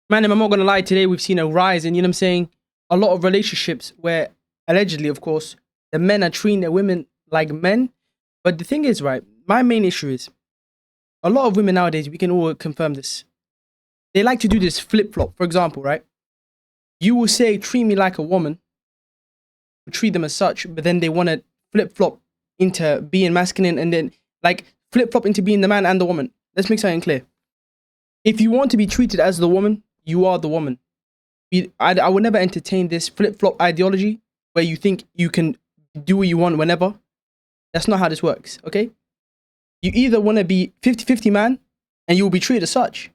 Man, I'm not gonna lie, today we've seen a rise in, you know what I'm saying, a lot of relationships where, allegedly, of course, the men are treating the women like men. But the thing is, right, my main issue is, a lot of women nowadays, we can all confirm this, they like to do this flip-flop. For example, right, you will say, treat me like a woman, treat them as such, but then they want to flip-flop into being masculine and then, like, flip-flop into being the man and the woman. Let's make something clear. If you want to be treated as the woman, you are the woman. I would never entertain this flip-flop ideology where you think you can do what you want whenever. That's not how this works, okay? You either want to be 50-50 man and you will be treated as such,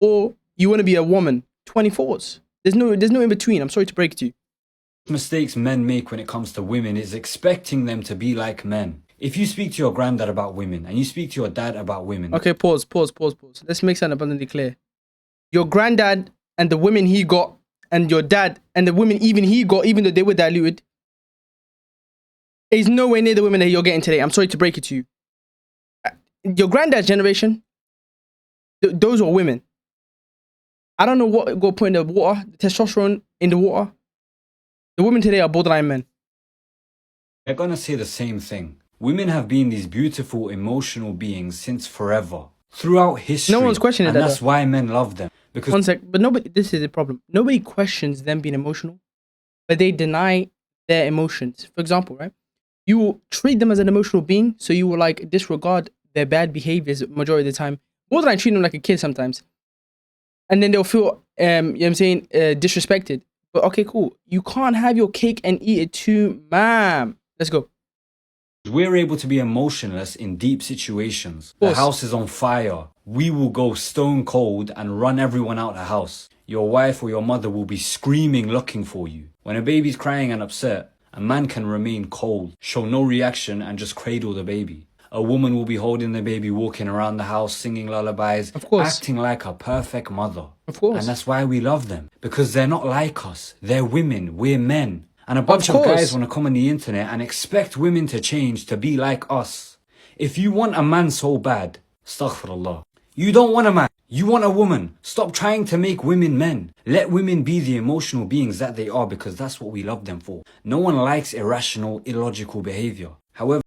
or you want to be a woman, 24s. There's no in between. I'm sorry to break it to you. Mistakes men make when it comes to women is expecting them to be like men. If you speak to your granddad about women and you speak to your dad about women... Okay, pause. Let's make something abundantly clear. Your granddad and the women he got, and your dad and the women even he got, even though they were diluted, is nowhere near the women that you're getting today. I'm sorry to break it to you. Your granddad's generation, those were women. I don't know what got put in the water, the testosterone in the water. The women today are borderline men. They're gonna say the same thing. Women have been these beautiful, emotional beings since forever, throughout history. No one's questioning that. And that's why men love them. Because one sec, but nobody. This is the problem. Nobody questions them being emotional, but they deny their emotions. For example, right? You will treat them as an emotional being, so you will like disregard their bad behaviors majority of the time. More than I treat them like a kid sometimes, and then they'll feel, you know what I'm saying, disrespected. But okay, cool. You can't have your cake and eat it too, ma'am. Let's go. We're able to be emotionless in deep situations. The house is on fire. We will go stone cold and run everyone out the house. Your wife or your mother will be screaming looking for you. When a baby's crying and upset, a man can remain cold, show no reaction and just cradle the baby. A woman will be holding the baby, walking around the house, singing lullabies, acting like a perfect mother. Of course. And that's why we love them. Because they're not like us. They're women. We're men. And a bunch of guys want to come on the internet and expect women to change to be like us. If you want a man so bad, astaghfirullah. You don't want a man. You want a woman. Stop trying to make women men. Let women be the emotional beings that they are, because that's what we love them for. No one likes irrational, illogical behavior. However,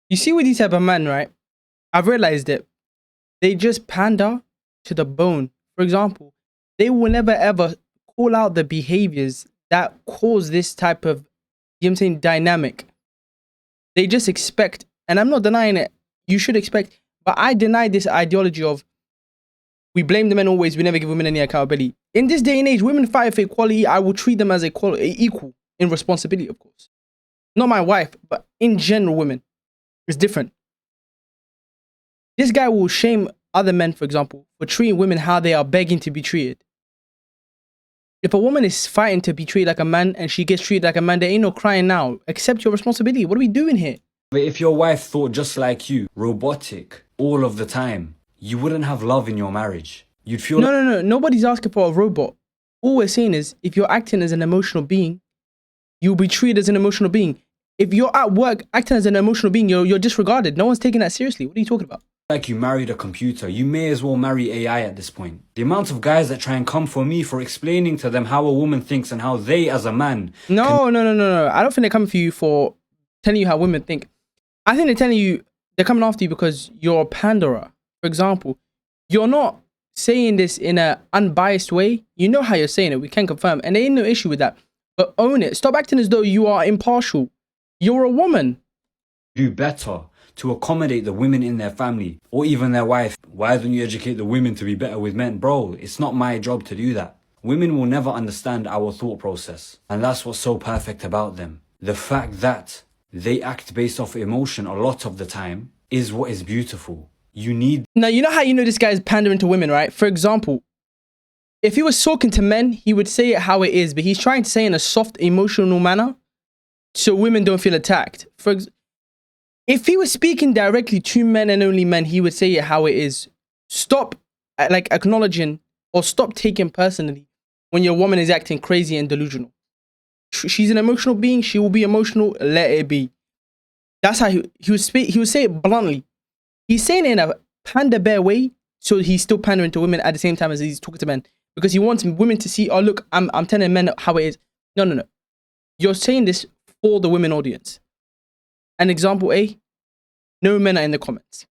you see with these type of men, right? I've realized that they just pander to the bone. For example, they will never ever call out the behaviors that cause this type of, you know what I'm saying, dynamic. They just expect, and I'm not denying it, you should expect, but I deny this ideology of we blame the men always, we never give women any accountability. In this day and age, women fight for equality. I will treat them as equal in responsibility, of course. Not my wife, but in general, women. It's different. This guy will shame other men, for example, for treating women how they are begging to be treated. If a woman is fighting to be treated like a man and she gets treated like a man, there ain't no crying now. Accept your responsibility. What are we doing here? But if your wife thought just like you, robotic, all of the time, you wouldn't have love in your marriage. You'd feel... No. Nobody's asking for a robot. All we're saying is, if you're acting as an emotional being, you'll be treated as an emotional being. If you're at work acting as an emotional being, you're disregarded. No one's taking that seriously. What are you talking about? Like you married a computer, you may as well marry AI at this point. The amount of guys that try and come for me for explaining to them how a woman thinks and how they as a man... No. I don't think they're coming for you for telling you how women think. I think they're telling you, they're coming after you because you're a panderer. For example, you're not saying this in an unbiased way. You know how you're saying it. We can confirm. And there ain't no issue with that. But own it. Stop acting as though you are impartial. You're a woman. Do better to accommodate the women in their family or even their wife. Why don't you educate the women to be better with men? Bro, it's not my job to do that. Women will never understand our thought process. And that's what's so perfect about them. The fact that they act based off emotion a lot of the time is what is beautiful. You need... Now, you know how you know this guy is pandering to women, right? For example, if he was talking to men, he would say it how it is, but he's trying to say it in a soft, emotional manner so women don't feel attacked. If he was speaking directly to men and only men, he would say it how it is. Stop like acknowledging or stop taking personally when your woman is acting crazy and delusional. She's an emotional being. She will be emotional. Let it be. That's how he would speak. He would say it bluntly. He's saying it in a panda bear way, so he's still pandering to women at the same time as he's talking to men because he wants women to see, oh look, I'm telling men how it is. No. You're saying this for the women audience. And example A, no men are in the comments.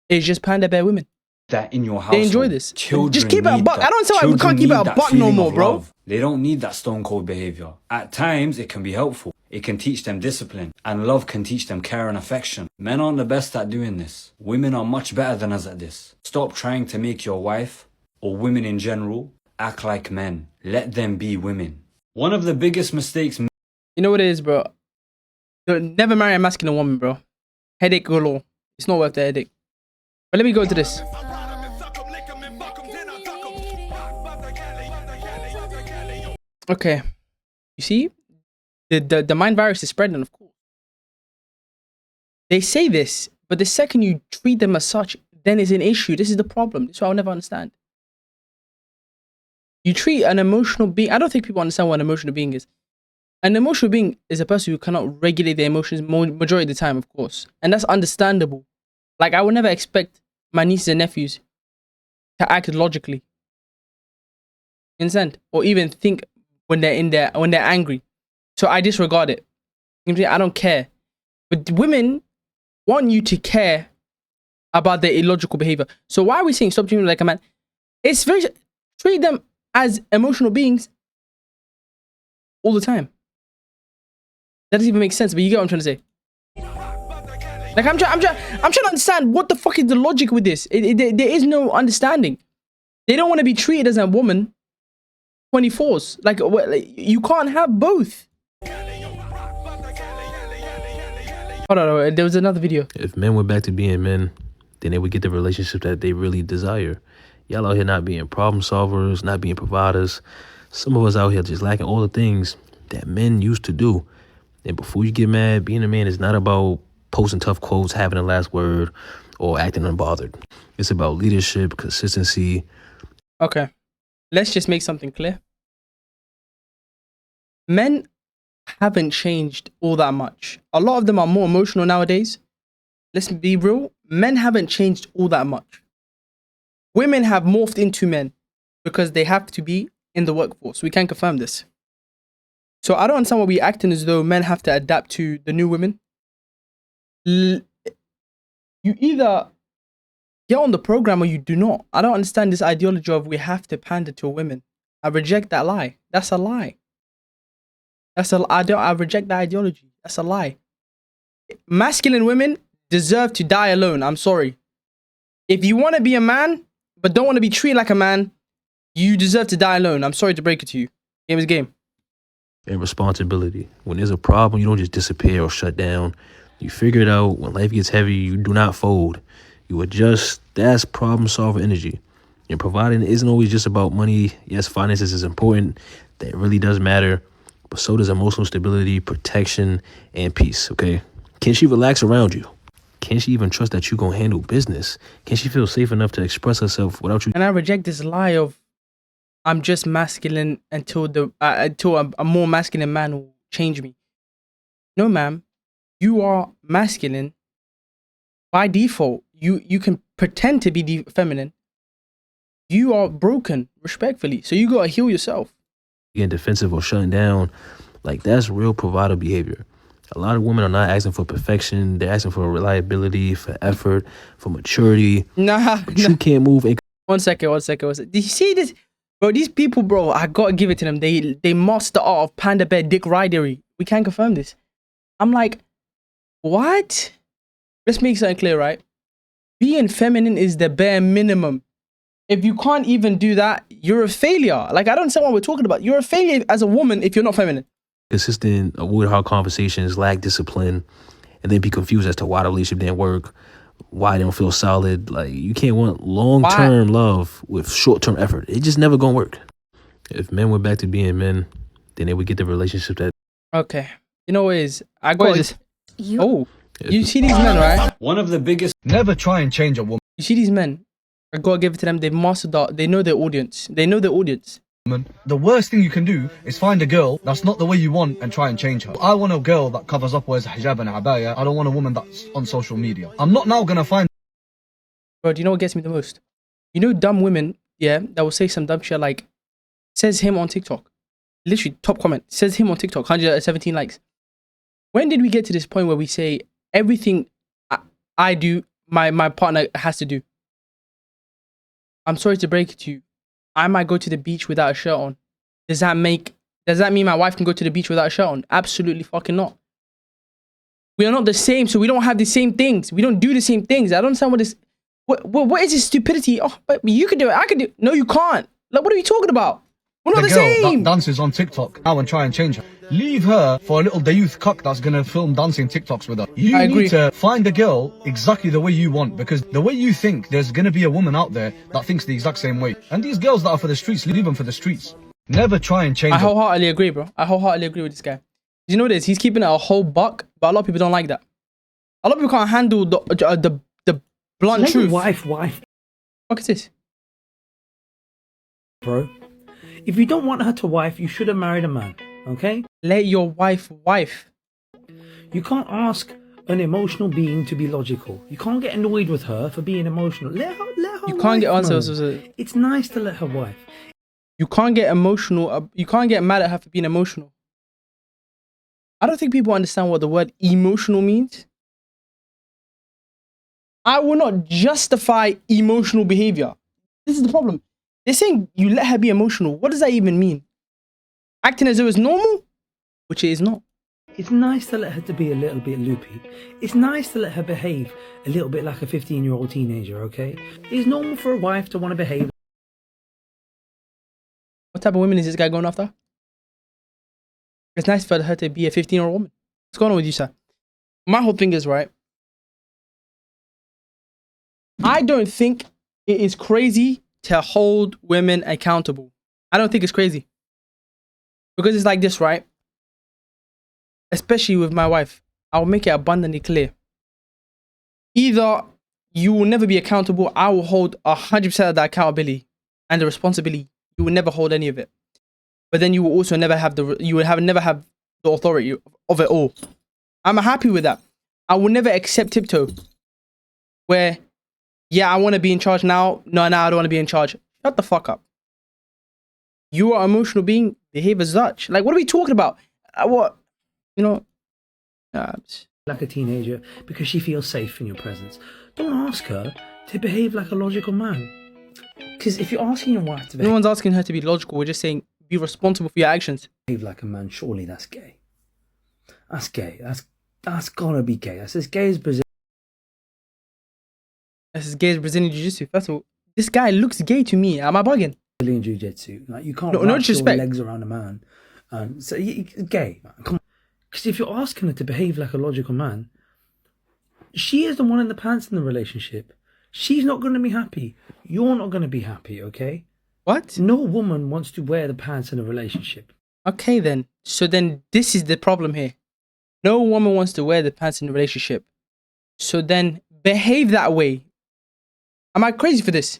It's just panda bear women. That in your house. They enjoy this. Children just keep it a buck. I don't say why we can't keep it a buck no more, bro. They don't need that stone cold behavior. At times, it can be helpful. It can teach them discipline. And love can teach them care and affection. Men aren't the best at doing this. Women are much better than us at this. Stop trying to make your wife, or women in general, act like men. Let them be women. One of the biggest mistakes... You know what it is, bro? Never marry a masculine woman, bro. Headache galore. It's not worth the headache. But let me go to this. Okay. You see? The mind virus is spreading, of course. They say this, but the second you treat them as such, then it's an issue. This is the problem. This is what I'll never understand. You treat an emotional being... I don't think people understand what an emotional being is. An emotional being is a person who cannot regulate their emotions majority of the time, of course. And that's understandable. Like, I would never expect my nieces and nephews to act logically. You understand? Or even think when they're angry. So I disregard it. You know what I'm saying? I don't care. But women want you to care about their illogical behavior. So why are we saying stop treating them like a man? It's very... Treat them as emotional beings all the time. That doesn't even make sense, but you get what I'm trying to say. Like, I'm trying to understand what the fuck is the logic with this. There is no understanding. They don't want to be treated as a woman 24s. Like, you can't have both. Hold on, there was another video. If men went back to being men, then they would get the relationship that they really desire. Y'all out here not being problem solvers, not being providers. Some of us out here just lacking all the things that men used to do. And before you get mad, being a man is not about posting tough quotes, having the last word, or acting unbothered. It's about leadership, consistency. Okay, let's just make something clear. Men haven't changed all that much. A lot of them are more emotional nowadays. Let's be real. Men haven't changed all that much. Women have morphed into men because they have to be in the workforce. We can confirm this. So I don't understand why we're acting as though men have to adapt to the new women. You either get on the program or you do not. I don't understand this ideology of we have to pander to women. I reject that lie. That's a lie. I reject that ideology. That's a lie. Masculine women deserve to die alone. I'm sorry. If you want to be a man, but don't want to be treated like a man, you deserve to die alone. I'm sorry to break it to you. Game is game. And responsibility. When there's a problem, you don't just disappear or shut down. You figure it out. When life gets heavy, you do not fold. You adjust. That's problem solver energy. And providing isn't always just about money. Yes, finances is important. That really does matter. But so does emotional stability, protection, and peace, okay? Can she relax around you? Can she even trust that you're going to handle business? Can she feel safe enough to express herself without you? And I reject this lie of I'm just masculine until a more masculine man will change me. No, ma'am. You are masculine by default. You can pretend to be feminine. You are broken, respectfully. So you got to heal yourself. Getting defensive or shutting down, like that's real provider behavior. A lot of women are not asking for perfection. They're asking for reliability, for effort, for maturity. You can't move. One second. Did you see this? Bro, these people, bro, I gotta give it to them. They master the art of panda bear dick ridery. We can't confirm this. I'm like, what? Let's make something clear, right? Being feminine is the bare minimum. If you can't even do that, you're a failure. Like, I don't understand what we're talking about. You're a failure as a woman if you're not feminine. Consistent, avoid hard conversations, lack discipline, and then be confused as to why the relationship didn't work, why they don't feel solid. Like, you can't want long-term love with short-term effort. It just never gonna work. If men went back to being men, then they would get the relationship that... Okay. You know what it is? I got this. You see these men, right? One of the biggest... Never try and change a woman. You see these men? I gotta give it to them. They've mastered that. They know their audience. The worst thing you can do is find a girl that's not the way you want and try and change her. I want a girl that covers up, wears hijab and abaya. I don't want a woman that's on social media. I'm not now gonna find Bro, do you know what gets me the most? You know, dumb women, yeah, that will say some dumb shit like, says him on TikTok. Literally, top comment, says him on TikTok, 117 likes. When did we get to this point where we say everything I do, my partner has to do? I'm sorry to break it to you. I might go to the beach without a shirt on. Does that mean my wife can go to the beach without a shirt on? Absolutely fucking not. We are not the same, so we don't have the same things. We don't do the same things. I don't understand what this... What is this stupidity? Oh, but you can do it. I can do it. No, you can't. Like, what are you talking about? We're not the girl same. that dances on TikTok now and try and change her. Leave her for a little youth cuck that's gonna film dancing TikToks with her. You need to find a girl exactly the way you want, because the way you think, there's gonna be a woman out there that thinks the exact same way. And these girls that are for the streets, leave them for the streets. Never try and change I wholeheartedly agree, bro. I wholeheartedly agree with this guy. You know this? He's keeping it a whole buck, but a lot of people don't like that. A lot of people can't handle the blunt truth. Wife. What is this? Bro, if you don't want her to wife, you should have married a man, okay? Let your wife. You can't ask an emotional being to be logical. You can't get annoyed with her for being emotional. Let her You can't get answers. It's nice to let her wife. You can't get emotional. You can't get mad at her for being emotional. I don't think people understand what the word emotional means. I will not justify emotional behavior. This is the problem. They're saying you let her be emotional. What does that even mean? Acting as though it's normal? Which it is not. It's nice to let her to be a little bit loopy. It's nice to let her behave a little bit like a 15-year-old teenager, okay? It's normal for a wife to want to behave. What type of women is this guy going after? It's nice for her to be a 15-year-old woman. What's going on with you, sir? My whole thing is, right, I don't think it is crazy to hold women accountable. I don't think it's crazy. Because it's like this, right? Especially with my wife. I'll make it abundantly clear. Either you will never be accountable, I will hold 100% of that accountability and the responsibility. You will never hold any of it. But then you will also never have never have the authority of it all. I'm happy with that. I will never accept tiptoe. Where, yeah, I want to be in charge now. No, I don't want to be in charge. Shut the fuck up. You are an emotional being. Behave as such. Like, what are we talking about? What? You know? Like a teenager because she feels safe in your presence. Don't ask her to behave like a logical man. Because if you're asking your wife to behave... No one's asking her to be logical. We're just saying, be responsible for your actions. Behave like a man, surely that's gay. That's gay. That's gotta be gay. That's as gay as Brazil. That's as gay as Brazilian Jiu-Jitsu. First of all, this guy looks gay to me. Am I bugging? Brazilian Jiu-Jitsu. Like, you can't no wrap your disrespect. legs around a man. So gay. Come on. Because if you're asking her to behave like a logical man, she is the one in the pants in the relationship. She's not going to be happy. You're not going to be happy, okay? What? No woman wants to wear the pants in a relationship. Okay, then. So then this is the problem here. No woman wants to wear the pants in a relationship. So then behave that way. Am I crazy for this?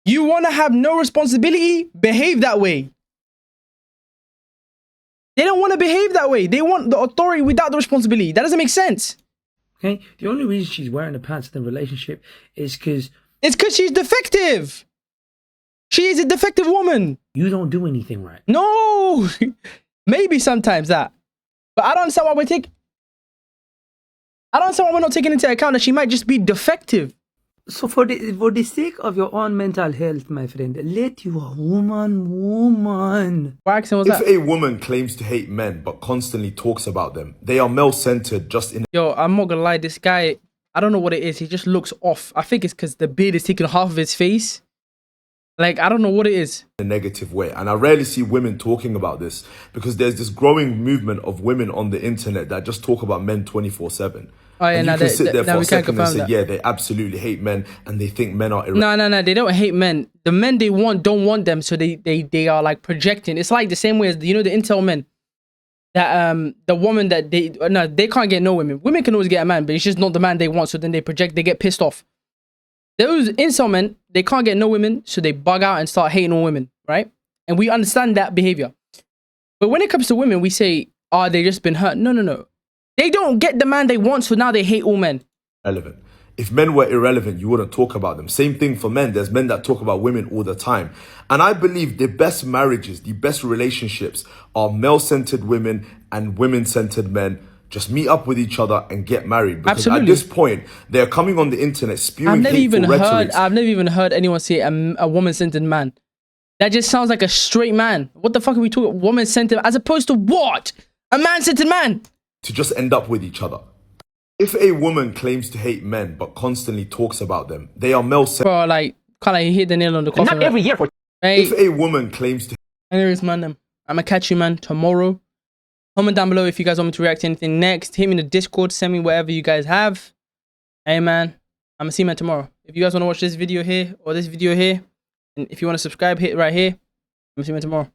You want to have no responsibility? Behave that way. They don't want to behave that way. They want the authority without the responsibility. That doesn't make sense. Okay? The only reason she's wearing the pants in the relationship is because... It's because she's defective. She is a defective woman. You don't do anything right. No. Maybe sometimes that. But I don't understand why we're not taking into account that she might just be defective. So for the sake of your own mental health, my friend, let your woman. What accent was If that? a woman claims to hate men but constantly talks about them, they are male-centered just in Yo, I'm not gonna lie, this guy, I don't know what it is. He just looks off. I think it's because the beard is taking half of his face. Like, I don't know what it is. a negative way. And I rarely see women talking about this because there's this growing movement of women on the internet that just talk about men 24/7. Oh, yeah, and now you can sit there for a second and confirm say, that. yeah, they absolutely hate men and they think men are No, they don't hate men. The men they want don't want them, so they are like projecting. It's like the same way as the incel men. That the woman that they can't get no women. Women can always get a man, but it's just not the man they want, so then they project, they get pissed off. Those incel men, they can't get no women, so they bug out and start hating on women, right? And we understand that behavior. But when it comes to women, we say, oh, they just been hurt. No. They don't get the man they want, so now they hate all men. relevant. If men were irrelevant, you wouldn't talk about them. Same thing for men. There's men that talk about women all the time. And I believe the best marriages, the best relationships are male-centered women and women-centered men. Just meet up with each other and get married. Because Absolutely. at this point, they're coming on the internet spewing I've never hateful even heard anyone say a woman-centered man. That just sounds like a straight man. What the fuck are we talking? Woman-centered, as opposed to what? A man-centered man. To just end up with each other. If a woman claims to hate men but constantly talks about them, they are male-centered. Bro, like, kind of hit the nail on the coffin. Not every year for. Hey. If a woman claims to... Anyways, man, I'm gonna catch you, man, tomorrow. Comment down below if you guys want me to react to anything next. Hit me in the Discord. Send me whatever you guys have. Hey, man, I'm gonna see you, man, tomorrow. If you guys want to watch this video here or this video here, and if you want to subscribe, hit right here. I'm gonna see you, man, tomorrow.